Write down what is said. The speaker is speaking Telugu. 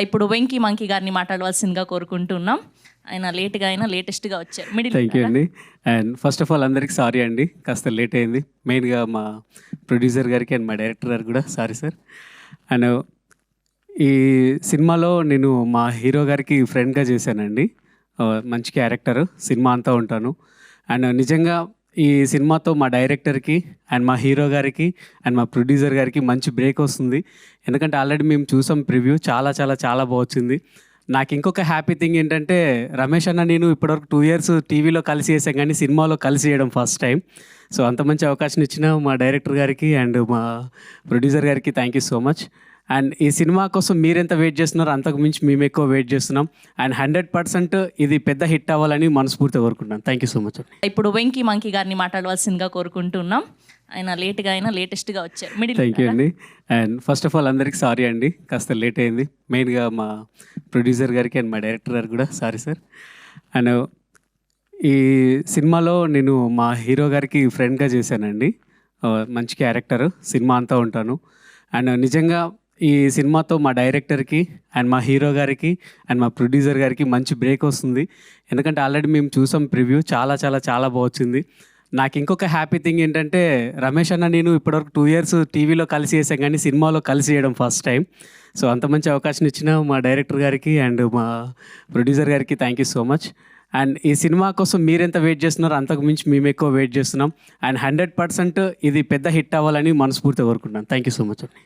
ఇప్పుడు వెంకీ మంకీ గారిని మాట్లాడవలసిందిగా కోరుకుంటున్నాం. ఆయన లేట్గా అయినా లేటెస్ట్గా వచ్చారు. థ్యాంక్ యూ అండి. అండ్ ఫస్ట్ ఆఫ్ ఆల్ అందరికీ సారీ అండి, కాస్త లేట్ అయింది. మెయిన్గా మా ప్రొడ్యూసర్ గారికి అండ్ మా డైరెక్టర్ గారికి కూడా సారీ సార్. అండ్ ఈ సినిమాలో నేను మా హీరో గారికి ఫ్రెండ్గా చేశానండి. మంచి క్యారెక్టర్, సినిమా అంతా ఉంటాను. అండ్ నిజంగా ఈ సినిమాతో మా డైరెక్టర్కి అండ్ మా హీరో గారికి అండ్ మా ప్రొడ్యూసర్ గారికి మంచి బ్రేక్ వస్తుంది. ఎందుకంటే ఆల్రెడీ మేము చూసాం ప్రివ్యూ, చాలా చాలా చాలా బాగుంది. నాకు ఇంకొక హ్యాపీ థింగ్ ఏంటంటే, రమేష్ అన్న నేను ఇప్పటివరకు 2 years టీవీలో కలిసి చేసాం, కానీ సినిమాలో కలిసి చేయడం ఫస్ట్ టైం. సో అంత మంచి అవకాశం ఇచ్చిన మా డైరెక్టర్ గారికి అండ్ మా ప్రొడ్యూసర్ గారికి thank you so much. And ఈ సినిమా కోసం మీరెంత వెయిట్ చేస్తున్నారో అంతకు మించి మేము ఎక్కువ వెయిట్ చేస్తున్నాం. అండ్ 100% ఇది పెద్ద హిట్ అవ్వాలని మనస్ఫూర్తిగా కోరుకుంటున్నాను. Thank you so much. ఇప్పుడు వెంకీ మంకీ గారిని మాట్లాడవలసిందిగా కోరుకుంటున్నాం. ఆయన లేట్గా అయినా లేటెస్ట్గా వచ్చారు. థ్యాంక్ యూ అండి. అండ్ ఫస్ట్ ఆఫ్ ఆల్ అందరికీ సారీ అండి, కాస్త లేట్ అయింది. మెయిన్గా మా ప్రొడ్యూసర్ గారికి అండ్ మా డైరెక్టర్ గారికి కూడా సారీ సార్. అండ్ ఈ సినిమాలో నేను మా హీరో గారికి ఫ్రెండ్గా చేశానండి. మంచి క్యారెక్టర్, సినిమా అంతా ఉంటాను. అండ్ నిజంగా ఈ సినిమాతో మా డైరెక్టర్కి అండ్ మా హీరో గారికి అండ్ మా ప్రొడ్యూసర్ గారికి మంచి బ్రేక్ వస్తుంది. ఎందుకంటే ఆల్రెడీ మేము చూసాం ప్రివ్యూ, చాలా చాలా చాలా బాగుంది. నాకు ఇంకొక హ్యాపీ థింగ్ ఏంటంటే, రమేష్ అన్న నేను ఇప్పటివరకు 2 years టీవీలో కలిసి చేసాం, కానీ సినిమాలో కలిసి చేయడం ఫస్ట్ టైం. సో అంత మంచి అవకాశం ఇచ్చిన మా డైరెక్టర్ గారికి అండ్ మా ప్రొడ్యూసర్ గారికి thank you so much. And ఈ సినిమా కోసం మీరెంత వెయిట్ చేస్తున్నారో అంతకు మించి మేము ఎక్కువ వెయిట్ చేస్తున్నాం. అండ్ 100% ఇది పెద్ద హిట్ అవ్వాలని మనస్ఫూర్తిగా కోరుకుంటున్నాను. థ్యాంక్ యూ సో మచ్ అండి.